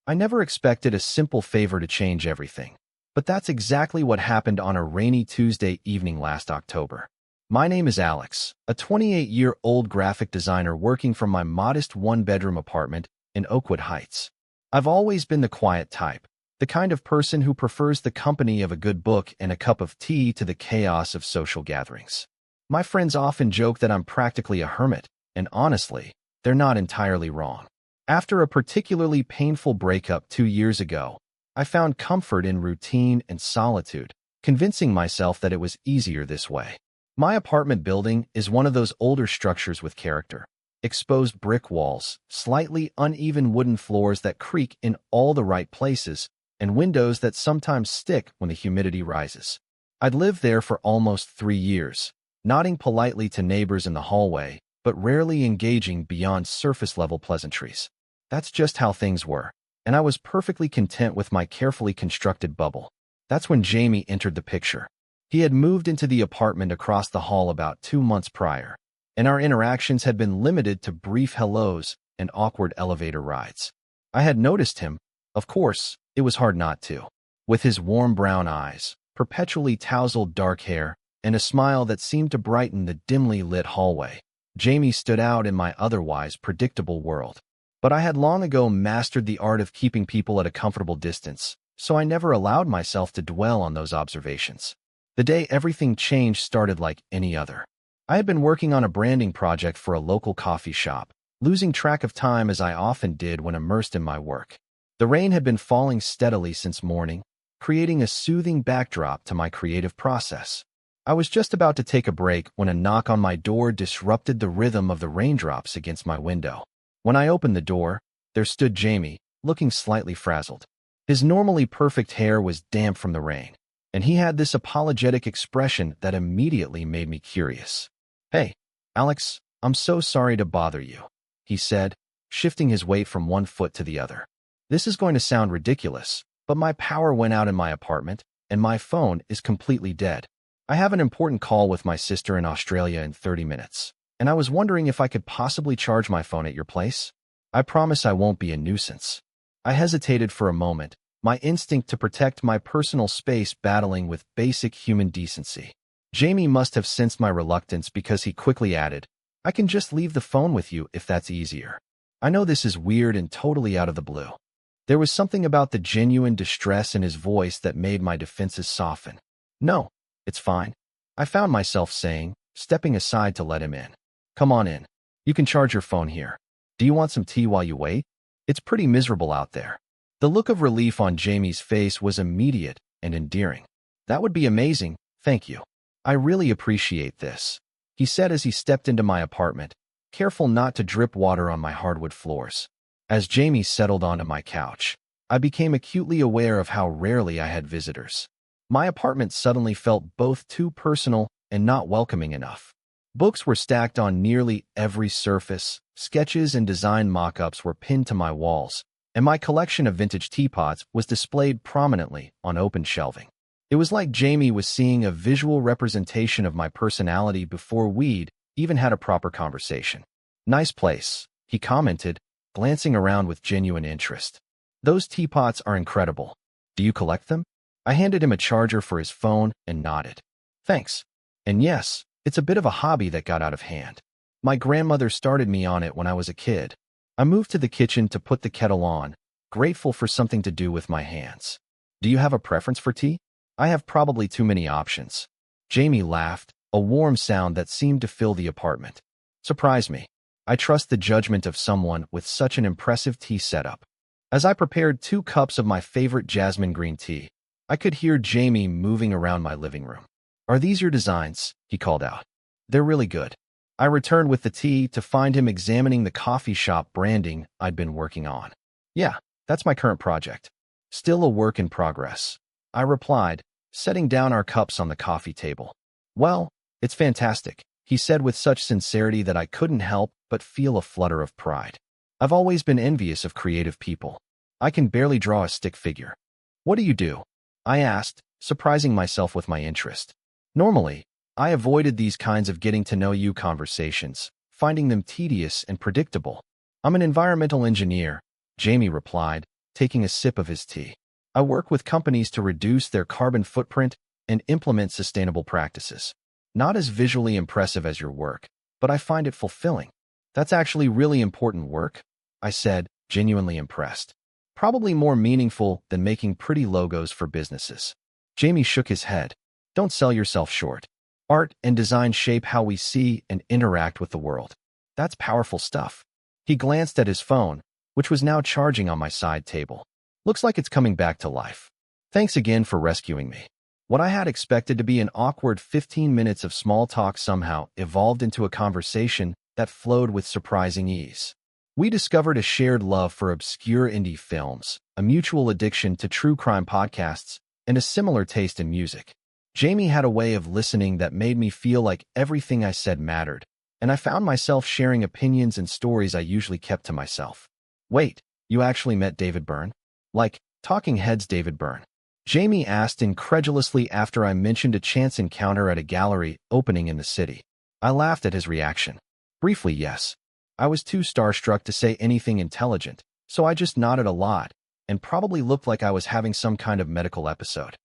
I never expected a simple favor to change everything. But that's exactly what happened on a rainy Tuesday evening last October. My name is Alex, a 28-year-old graphic designer working from my modest one-bedroom apartment in Oakwood Heights. I've always been the quiet type, the kind of person who prefers the company of a good book and a cup of tea to the chaos of social gatherings. My friends often joke that I'm practically a hermit, and honestly, they're not entirely wrong. After a particularly painful breakup 2 years ago, I found comfort in routine and solitude, convincing myself that it was easier this way. My apartment building is one of those older structures with character. Exposed brick walls, slightly uneven wooden floors that creak in all the right places, and windows that sometimes stick when the humidity rises. I'd lived there for almost 3 years, nodding politely to neighbors in the hallway, but rarely engaging beyond surface-level pleasantries. That's just how things were, and I was perfectly content with my carefully constructed bubble. That's when Jamie entered the picture. He had moved into the apartment across the hall about 2 months prior, and our interactions had been limited to brief hellos and awkward elevator rides. I had noticed him, of course, it was hard not to. With his warm brown eyes, perpetually tousled dark hair, and a smile that seemed to brighten the dimly lit hallway, Jamie stood out in my otherwise predictable world. But I had long ago mastered the art of keeping people at a comfortable distance, so I never allowed myself to dwell on those observations. The day everything changed started like any other. I had been working on a branding project for a local coffee shop, losing track of time as I often did when immersed in my work. The rain had been falling steadily since morning, creating a soothing backdrop to my creative process. I was just about to take a break when a knock on my door disrupted the rhythm of the raindrops against my window. When I opened the door, there stood Jamie, looking slightly frazzled. His normally perfect hair was damp from the rain, and he had this apologetic expression that immediately made me curious. "Hey, Alex, I'm so sorry to bother you," he said, shifting his weight from one foot to the other. "This is going to sound ridiculous, but my power went out in my apartment, and my phone is completely dead. I have an important call with my sister in Australia in 30 minutes, and I was wondering if I could possibly charge my phone at your place. I promise I won't be a nuisance." I hesitated for a moment, my instinct to protect my personal space battling with basic human decency. Jamie must have sensed my reluctance because he quickly added, "I can just leave the phone with you if that's easier. I know this is weird and totally out of the blue." There was something about the genuine distress in his voice that made my defenses soften. "No, it's fine," I found myself saying, stepping aside to let him in. "Come on in. You can charge your phone here. Do you want some tea while you wait? It's pretty miserable out there." The look of relief on Jamie's face was immediate and endearing. "That would be amazing, thank you. I really appreciate this," he said as he stepped into my apartment, careful not to drip water on my hardwood floors. As Jamie settled onto my couch, I became acutely aware of how rarely I had visitors. My apartment suddenly felt both too personal and not welcoming enough. Books were stacked on nearly every surface, sketches and design mock-ups were pinned to my walls, and my collection of vintage teapots was displayed prominently on open shelving. It was like Jamie was seeing a visual representation of my personality before we'd even had a proper conversation. "Nice place," he commented, glancing around with genuine interest. "Those teapots are incredible. Do you collect them?" I handed him a charger for his phone and nodded. "Thanks. And yes, it's a bit of a hobby that got out of hand. My grandmother started me on it when I was a kid." I moved to the kitchen to put the kettle on, grateful for something to do with my hands. "Do you have a preference for tea?" "I have probably too many options." Jamie laughed, a warm sound that seemed to fill the apartment. "Surprise me. I trust the judgment of someone with such an impressive tea setup." As I prepared 2 cups of my favorite jasmine green tea, I could hear Jamie moving around my living room. "Are these your designs?" he called out. "They're really good." I returned with the tea to find him examining the coffee shop branding I'd been working on. "Yeah, that's my current project. Still a work in progress," I replied, setting down our cups on the coffee table. "Well, it's fantastic," he said with such sincerity that I couldn't help but feel a flutter of pride. I've always been envious of creative people. I can barely draw a stick figure. "What do you do?" I asked, surprising myself with my interest. Normally, I avoided these kinds of getting-to-know-you conversations, finding them tedious and predictable. "I'm an environmental engineer," Jamie replied, taking a sip of his tea. I work with companies to reduce their carbon footprint and implement sustainable practices. Not as visually impressive as your work, but I find it fulfilling. That's actually really important work, I said, genuinely impressed. Probably more meaningful than making pretty logos for businesses. Jamie shook his head. Don't sell yourself short. Art and design shape how we see and interact with the world. That's powerful stuff. He glanced at his phone, which was now charging on my side table. Looks like it's coming back to life. Thanks again for rescuing me. What I had expected to be an awkward 15 minutes of small talk somehow evolved into a conversation that flowed with surprising ease. We discovered a shared love for obscure indie films, a mutual addiction to true crime podcasts, and a similar taste in music. Jamie had a way of listening that made me feel like everything I said mattered, and I found myself sharing opinions and stories I usually kept to myself. Wait, you actually met David Byrne? Like, Talking Heads David Byrne? Jamie asked incredulously after I mentioned a chance encounter at a gallery opening in the city. I laughed at his reaction. Briefly, yes. I was too starstruck to say anything intelligent, so I just nodded a lot and probably looked like I was having some kind of medical episode.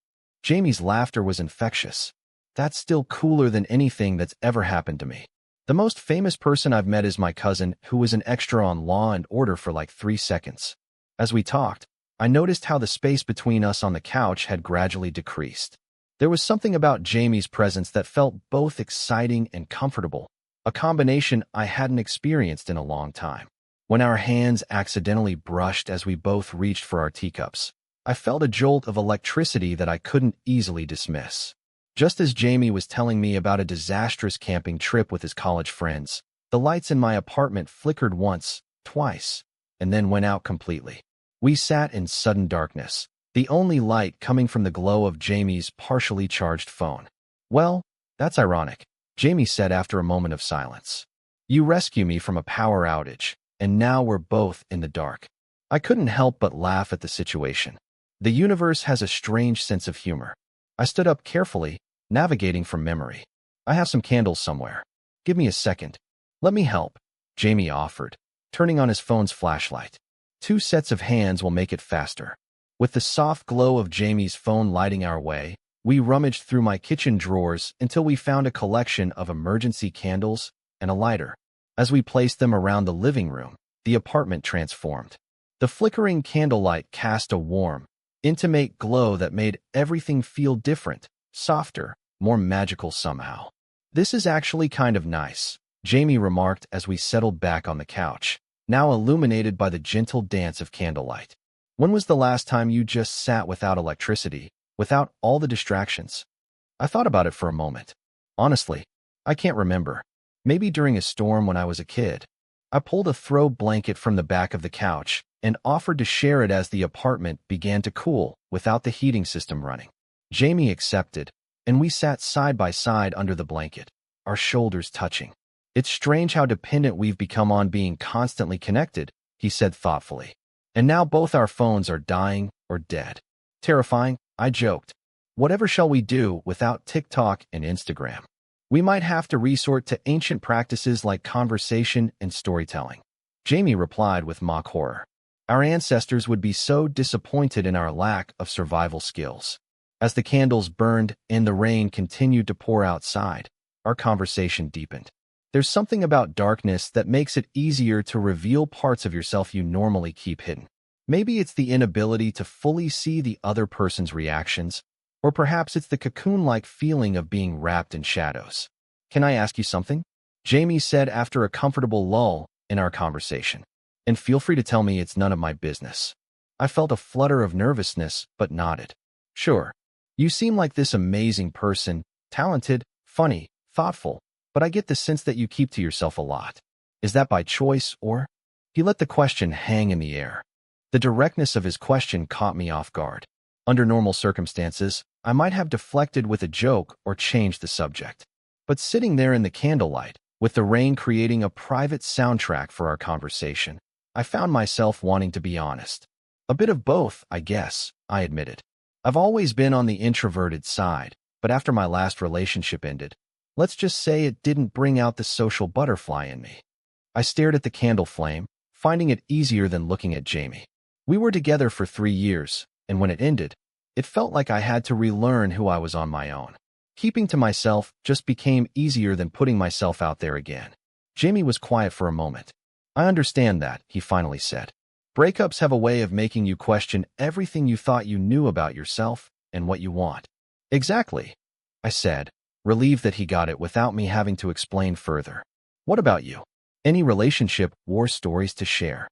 Jamie's laughter was infectious. That's still cooler than anything that's ever happened to me. The most famous person I've met is my cousin, who was an extra on Law and Order for like 3 seconds. As we talked, I noticed how the space between us on the couch had gradually decreased. There was something about Jamie's presence that felt both exciting and comfortable, a combination I hadn't experienced in a long time. When our hands accidentally brushed as we both reached for our teacups, I felt a jolt of electricity that I couldn't easily dismiss. Just as Jamie was telling me about a disastrous camping trip with his college friends, the lights in my apartment flickered once, twice, and then went out completely. We sat in sudden darkness, the only light coming from the glow of Jamie's partially charged phone. Well, that's ironic, Jamie said after a moment of silence. You rescue me from a power outage, and now we're both in the dark. I couldn't help but laugh at the situation. The universe has a strange sense of humor. I stood up carefully, navigating from memory. I have some candles somewhere. Give me a second. Let me help, Jamie offered, turning on his phone's flashlight. 2 sets of hands will make it faster. With the soft glow of Jamie's phone lighting our way, we rummaged through my kitchen drawers until we found a collection of emergency candles and a lighter. As we placed them around the living room, the apartment transformed. The flickering candlelight cast a warm, intimate glow that made everything feel different, softer, more magical somehow. This is actually kind of nice, Jamie remarked as we settled back on the couch, now illuminated by the gentle dance of candlelight. When was the last time you just sat without electricity, without all the distractions? I thought about it for a moment. Honestly, I can't remember. Maybe during a storm when I was a kid. I pulled a throw blanket from the back of the couch and offered to share it as the apartment began to cool without the heating system running. Jamie accepted, and we sat side by side under the blanket, our shoulders touching. It's strange how dependent we've become on being constantly connected, he said thoughtfully. And now both our phones are dying or dead. Terrifying, I joked. Whatever shall we do without TikTok and Instagram? We might have to resort to ancient practices like conversation and storytelling. Jamie replied with mock horror. Our ancestors would be so disappointed in our lack of survival skills. As the candles burned and the rain continued to pour outside, our conversation deepened. There's something about darkness that makes it easier to reveal parts of yourself you normally keep hidden. Maybe it's the inability to fully see the other person's reactions, or perhaps it's the cocoon-like feeling of being wrapped in shadows. Can I ask you something? Jamie said after a comfortable lull in our conversation. And feel free to tell me it's none of my business. I felt a flutter of nervousness, but nodded. Sure. You seem like this amazing person, talented, funny, thoughtful, but I get the sense that you keep to yourself a lot. Is that by choice or? He let the question hang in the air. The directness of his question caught me off guard. Under normal circumstances, I might have deflected with a joke or changed the subject. But sitting there in the candlelight, with the rain creating a private soundtrack for our conversation, I found myself wanting to be honest. A bit of both, I guess, I admitted. I've always been on the introverted side, but after my last relationship ended, let's just say it didn't bring out the social butterfly in me. I stared at the candle flame, finding it easier than looking at Jamie. We were together for 3 years, and when it ended, it felt like I had to relearn who I was on my own. Keeping to myself just became easier than putting myself out there again. Jamie was quiet for a moment. I understand that, he finally said. Breakups have a way of making you question everything you thought you knew about yourself and what you want. Exactly, I said, relieved that he got it without me having to explain further. What about you? Any relationship war stories to share?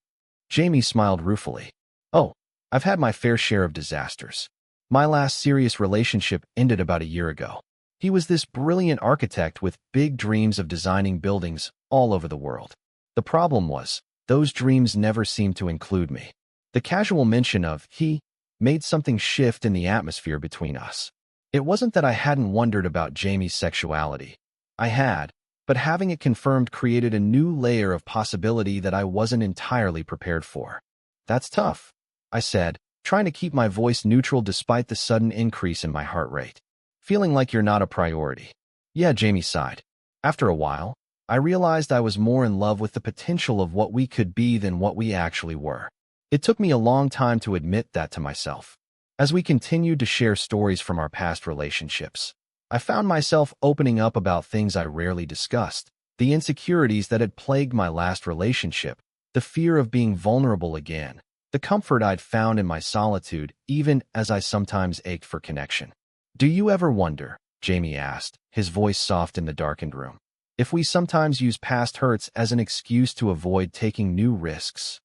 Jamie smiled ruefully. Oh, I've had my fair share of disasters. My last serious relationship ended about a year ago. He was this brilliant architect with big dreams of designing buildings all over the world. The problem was, those dreams never seemed to include me. The casual mention of he made something shift in the atmosphere between us. It wasn't that I hadn't wondered about Jamie's sexuality. I had, but having it confirmed created a new layer of possibility that I wasn't entirely prepared for. That's tough, I said, trying to keep my voice neutral despite the sudden increase in my heart rate. Feeling like you're not a priority. Yeah, Jamie sighed. After a while, I realized I was more in love with the potential of what we could be than what we actually were. It took me a long time to admit that to myself. As we continued to share stories from our past relationships, I found myself opening up about things I rarely discussed, the insecurities that had plagued my last relationship, the fear of being vulnerable again, the comfort I'd found in my solitude, even as I sometimes ached for connection. Do you ever wonder, Jamie asked, his voice soft in the darkened room, if we sometimes use past hurts as an excuse to avoid taking new risks?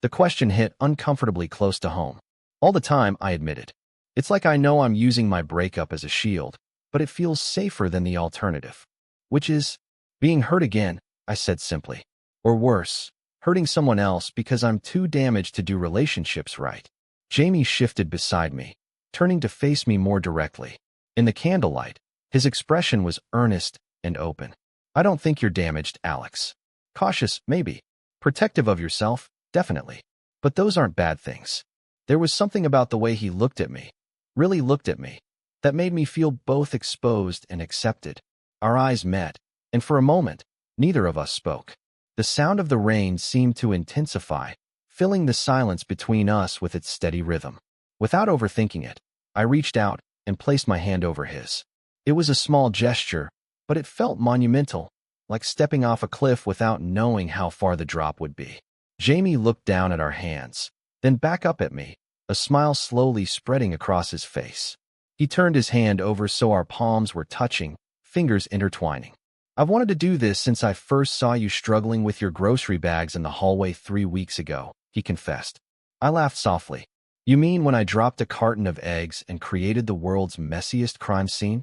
The question hit uncomfortably close to home. All the time, I admitted. It's like I know I'm using my breakup as a shield, but it feels safer than the alternative. Which is, being hurt again, I said simply. Or worse, hurting someone else because I'm too damaged to do relationships right. Jamie shifted beside me, turning to face me more directly. In the candlelight, his expression was earnest and open. I don't think you're damaged, Alex. Cautious, maybe. Protective of yourself, definitely. But those aren't bad things. There was something about the way he looked at me, really looked at me, that made me feel both exposed and accepted. Our eyes met, and for a moment, neither of us spoke. The sound of the rain seemed to intensify, filling the silence between us with its steady rhythm. Without overthinking it, I reached out and placed my hand over his. It was a small gesture, but it felt monumental, like stepping off a cliff without knowing how far the drop would be. Jamie looked down at our hands, then back up at me, a smile slowly spreading across his face. He turned his hand over so our palms were touching, fingers intertwining. I've wanted to do this since I first saw you struggling with your grocery bags in the hallway 3 weeks ago, he confessed. I laughed softly. You mean when I dropped a carton of eggs and created the world's messiest crime scene?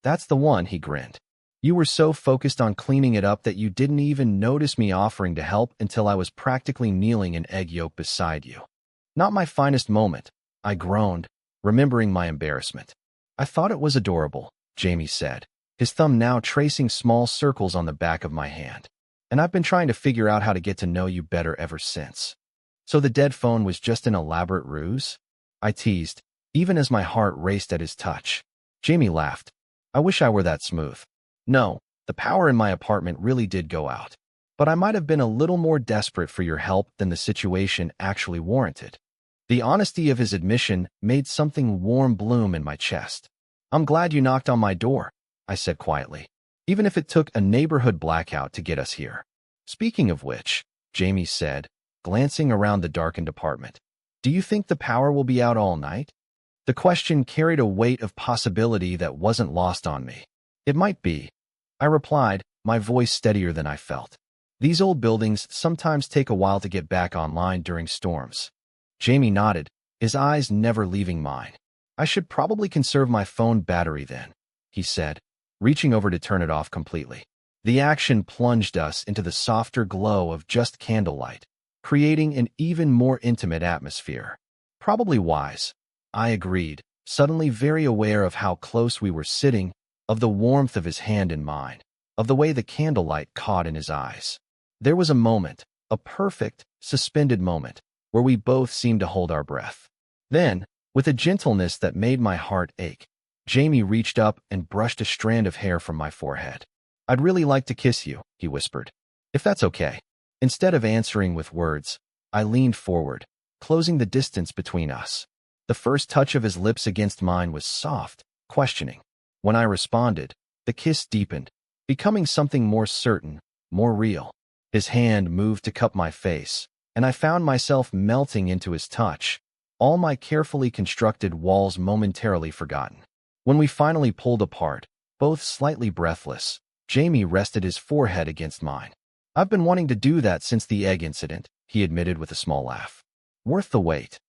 That's the one, he grinned. You were so focused on cleaning it up that you didn't even notice me offering to help until I was practically kneeling an egg yolk beside you. Not my finest moment, I groaned, remembering my embarrassment. I thought it was adorable, Jamie said, his thumb now tracing small circles on the back of my hand. And I've been trying to figure out how to get to know you better ever since. So the dead phone was just an elaborate ruse? I teased, even as my heart raced at his touch. Jamie laughed. I wish I were that smooth. No, the power in my apartment really did go out. But I might have been a little more desperate for your help than the situation actually warranted. The honesty of his admission made something warm bloom in my chest. I'm glad you knocked on my door, I said quietly, even if it took a neighborhood blackout to get us here. Speaking of which, Jamie said, glancing around the darkened apartment, do you think the power will be out all night? The question carried a weight of possibility that wasn't lost on me. It might be, I replied, my voice steadier than I felt. These old buildings sometimes take a while to get back online during storms. Jamie nodded, his eyes never leaving mine. I should probably conserve my phone battery then, he said, reaching over to turn it off completely. The action plunged us into the softer glow of just candlelight, creating an even more intimate atmosphere. Probably wise, I agreed, suddenly very aware of how close we were sitting, of the warmth of his hand in mine, of the way the candlelight caught in his eyes. There was a moment, a perfect, suspended moment, where we both seemed to hold our breath. Then, with a gentleness that made my heart ache, Jamie reached up and brushed a strand of hair from my forehead. I'd really like to kiss you, he whispered. If that's okay. Instead of answering with words, I leaned forward, closing the distance between us. The first touch of his lips against mine was soft, questioning. When I responded, the kiss deepened, becoming something more certain, more real. His hand moved to cup my face, and I found myself melting into his touch, all my carefully constructed walls momentarily forgotten. When we finally pulled apart, both slightly breathless, Jamie rested his forehead against mine. "I've been wanting to do that since the egg incident," he admitted with a small laugh. "Worth the wait?"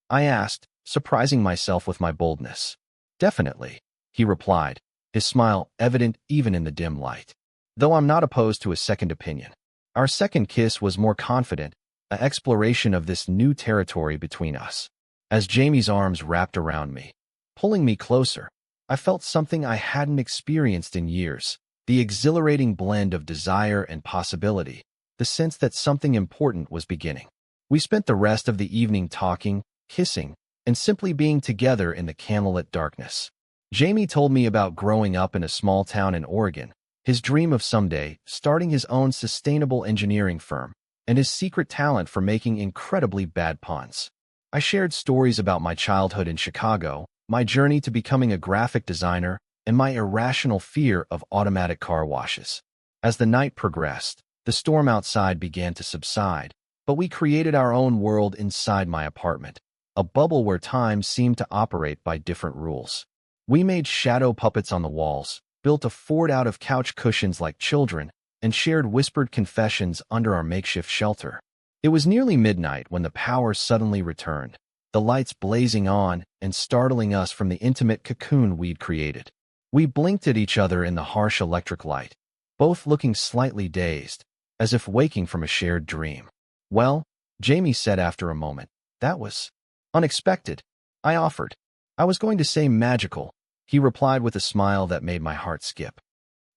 I asked, surprising myself with my boldness. "Definitely," he replied, his smile evident even in the dim light. "Though I'm not opposed to a second opinion." Our second kiss was more confident, an exploration of this new territory between us. As Jamie's arms wrapped around me, pulling me closer, I felt something I hadn't experienced in years, the exhilarating blend of desire and possibility, the sense that something important was beginning. We spent the rest of the evening talking, kissing, and simply being together in the candlelit darkness. Jamie told me about growing up in a small town in Oregon, his dream of someday starting his own sustainable engineering firm, and his secret talent for making incredibly bad puns. I shared stories about my childhood in Chicago, my journey to becoming a graphic designer, and my irrational fear of automatic car washes. As the night progressed, the storm outside began to subside, but we created our own world inside my apartment, a bubble where time seemed to operate by different rules. We made shadow puppets on the walls, built a fort out of couch cushions like children, and shared whispered confessions under our makeshift shelter. It was nearly midnight when the power suddenly returned, the lights blazing on and startling us from the intimate cocoon we'd created. We blinked at each other in the harsh electric light, both looking slightly dazed, as if waking from a shared dream. "Well," Jamie said after a moment, "that was unexpected." I offered. "I was going to say magical," he replied with a smile that made my heart skip.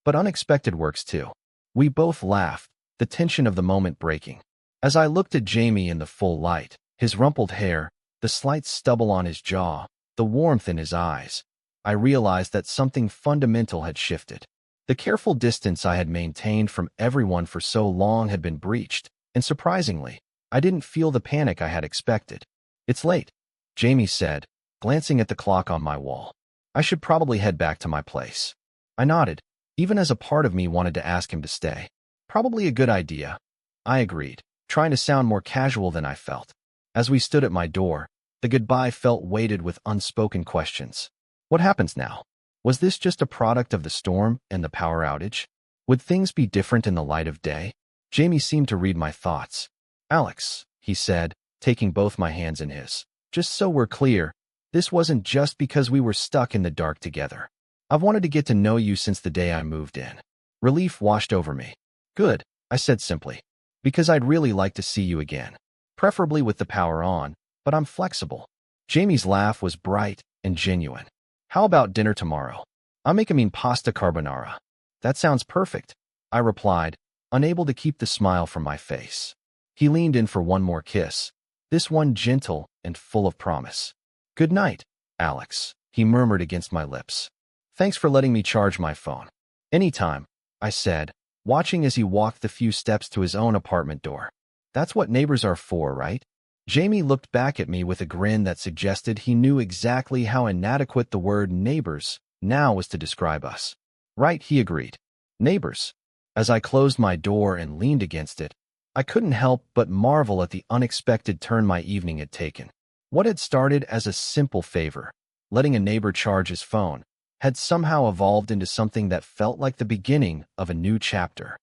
"But unexpected works too." We both laughed, the tension of the moment breaking. As I looked at Jamie in the full light, his rumpled hair, the slight stubble on his jaw, the warmth in his eyes, I realized that something fundamental had shifted. The careful distance I had maintained from everyone for so long had been breached, and surprisingly, I didn't feel the panic I had expected. "It's late," Jamie said, glancing at the clock on my wall. "I should probably head back to my place." I nodded, even as a part of me wanted to ask him to stay. "Probably a good idea," I agreed, trying to sound more casual than I felt. As we stood at my door, the goodbye felt weighted with unspoken questions. What happens now? Was this just a product of the storm and the power outage? Would things be different in the light of day? Jamie seemed to read my thoughts. "Alex," he said, taking both my hands in his, "just so we're clear, this wasn't just because we were stuck in the dark together. I've wanted to get to know you since the day I moved in." Relief washed over me. "Good," I said simply, "because I'd really like to see you again. Preferably with the power on, but I'm flexible." Jamie's laugh was bright and genuine. "How about dinner tomorrow? I'm making pasta carbonara." "That sounds perfect," I replied, unable to keep the smile from my face. He leaned in for one more kiss, this one gentle and full of promise. "Good night, Alex," he murmured against my lips. "Thanks for letting me charge my phone." "Anytime," I said, watching as he walked the few steps to his own apartment door. "That's what neighbors are for, right?" Jamie looked back at me with a grin that suggested he knew exactly how inadequate the word neighbors now was to describe us. "Right," he agreed. "Neighbors." As I closed my door and leaned against it, I couldn't help but marvel at the unexpected turn my evening had taken. What had started as a simple favor, letting a neighbor charge his phone, had somehow evolved into something that felt like the beginning of a new chapter.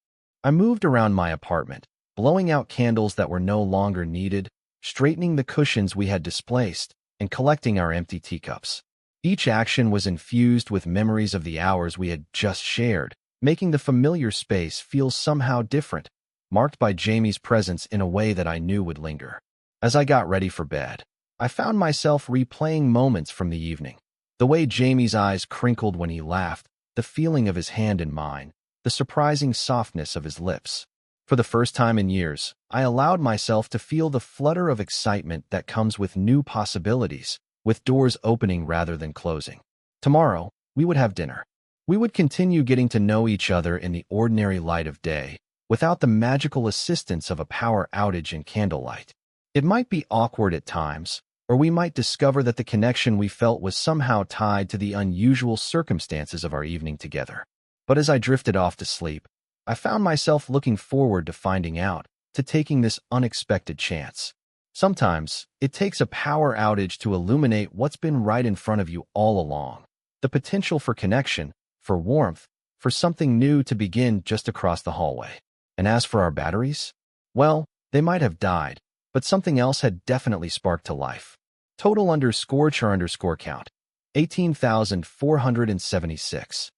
I moved around my apartment, blowing out candles that were no longer needed, straightening the cushions we had displaced, and collecting our empty teacups. Each action was infused with memories of the hours we had just shared, making the familiar space feel somehow different, marked by Jamie's presence in a way that I knew would linger. As I got ready for bed, I found myself replaying moments from the evening. The way Jamie's eyes crinkled when he laughed, the feeling of his hand in mine, the surprising softness of his lips. For the first time in years, I allowed myself to feel the flutter of excitement that comes with new possibilities, with doors opening rather than closing. Tomorrow, we would have dinner. We would continue getting to know each other in the ordinary light of day, without the magical assistance of a power outage and candlelight. It might be awkward at times, or we might discover that the connection we felt was somehow tied to the unusual circumstances of our evening together. But as I drifted off to sleep, I found myself looking forward to finding out, to taking this unexpected chance. Sometimes, it takes a power outage to illuminate what's been right in front of you all along. The potential for connection, for warmth, for something new to begin just across the hallway. And as for our batteries, well, they might have died, but something else had definitely sparked to life. Total _char_count, 18,476.